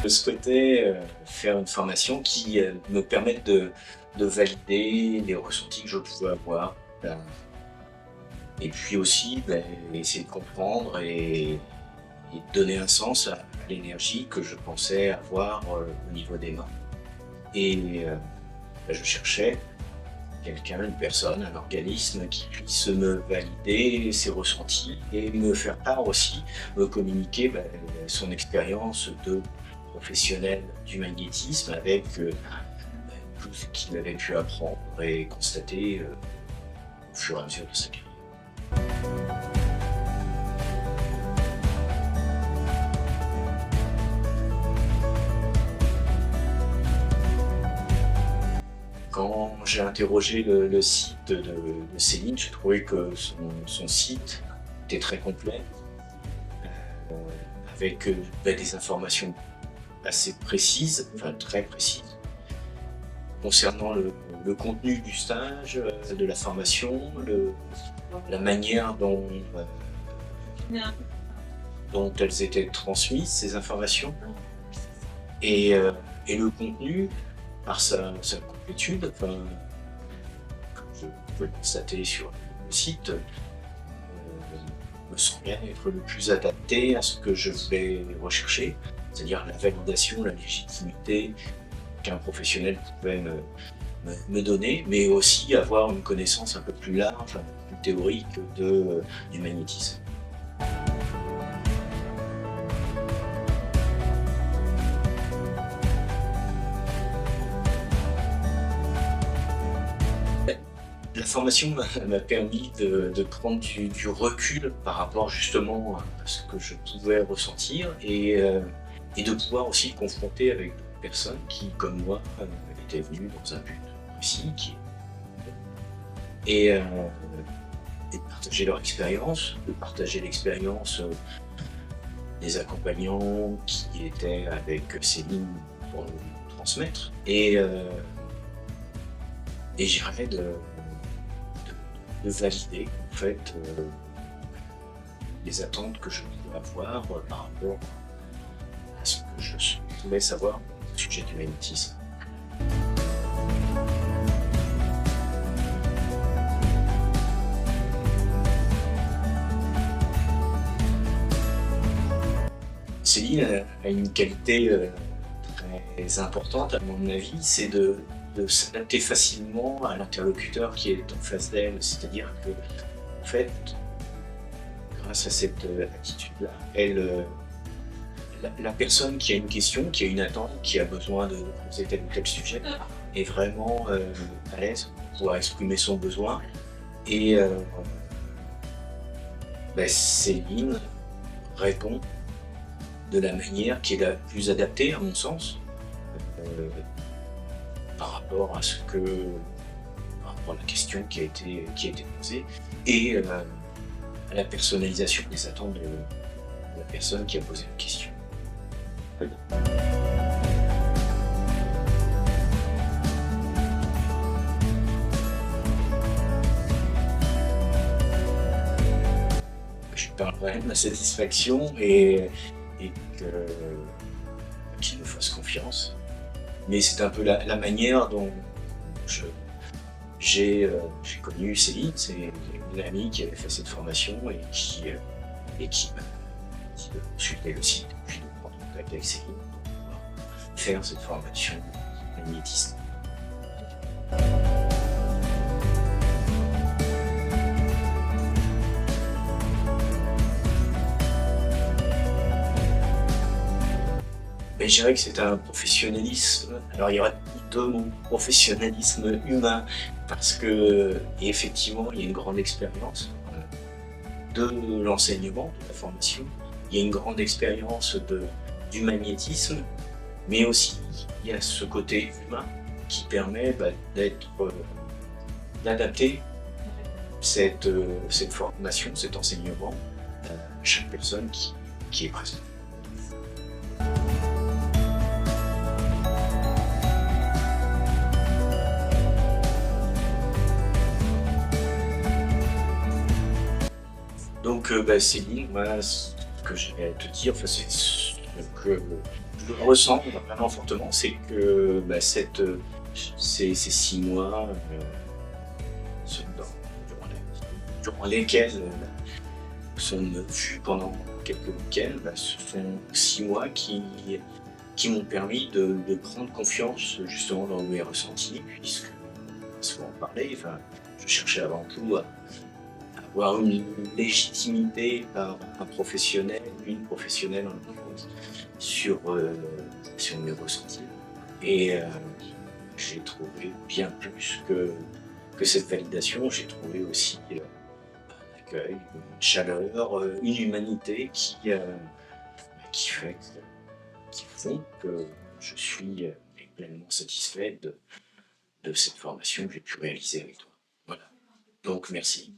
Je souhaitais faire une formation qui me permette de valider les ressentis que je pouvais avoir. Et puis aussi, essayer de comprendre et donner un sens à l'énergie que je pensais avoir au niveau des mains. Et je cherchais quelqu'un, une personne, un organisme qui puisse me valider ses ressentis et me faire part aussi, me communiquer son expérience de professionnel du magnétisme avec tout ce qu'il avait pu apprendre et constater au fur et à mesure de sa carrière. Quand j'ai interrogé le site de Céline, j'ai trouvé que son site était très complet, avec des informations assez précises, enfin très précises, concernant le contenu du stage, de la formation, la manière dont elles étaient transmises, ces informations, et le contenu, par sa complétude, comme je peux le constater sur le site, me semblait être le plus adapté à ce que je voulais rechercher, c'est-à-dire la validation, la légitimité qu'un professionnel pouvait me donner, mais aussi avoir une connaissance un peu plus large, un peu plus théorique du magnétisme. La formation m'a permis de prendre du recul par rapport justement à ce que je pouvais ressentir et de pouvoir aussi le confronter avec d'autres personnes qui, comme moi, étaient venues dans un but précis et de partager leur expérience, de partager l'expérience des accompagnants qui étaient avec Céline pour nous transmettre et j'irais de valider en fait les attentes que je pouvais avoir par rapport à ce que je voulais savoir au sujet du magnétisme. Céline a une qualité très importante à mon avis, c'est de s'adapter facilement à l'interlocuteur qui est en face d'elle, c'est-à-dire que, en fait, grâce à cette attitude-là, la personne qui a une question, qui a une attente, qui a besoin de poser tel ou tel sujet, est vraiment à l'aise pour pouvoir exprimer son besoin. Et Céline répond de la manière qui est la plus adaptée, à mon sens, par rapport à par rapport à la question qui a été posée et à la personnalisation des attentes de la personne qui a posé la question. Je parle vraiment de la satisfaction et qu'il me fasse confiance. Mais c'est un peu la manière dont j'ai connu Céline. C'est une amie qui avait fait cette formation et qui m'a dit de consulter le site et puis de prendre contact avec Céline pour pouvoir faire cette formation magnétisme. Mais je dirais que c'est un professionnalisme. Alors il y aura deux mots, professionnalisme humain, parce que effectivement il y a une grande expérience de l'enseignement, de la formation. Il y a une grande expérience du magnétisme, mais aussi il y a ce côté humain qui permet d'adapter cette formation, cet enseignement à chaque personne qui est présente. Donc Céline, moi, ce que j'ai à te dire, c'est que je ressens vraiment fortement, c'est que ces 6 mois sont durant lesquels nous sommes vus pendant quelques week-ends, ce sont 6 mois qui m'ont permis de prendre confiance justement dans mes ressentis, puisque on a souvent parlé, enfin, je cherchais avant tout à avoir une légitimité par un professionnel, une professionnelle en l'occurrence, sur mes ressentis. Et j'ai trouvé bien plus que cette validation, j'ai trouvé aussi un accueil, une chaleur, une humanité qui fait qui font que je suis pleinement satisfait de cette formation que j'ai pu réaliser avec toi. Voilà. Donc merci.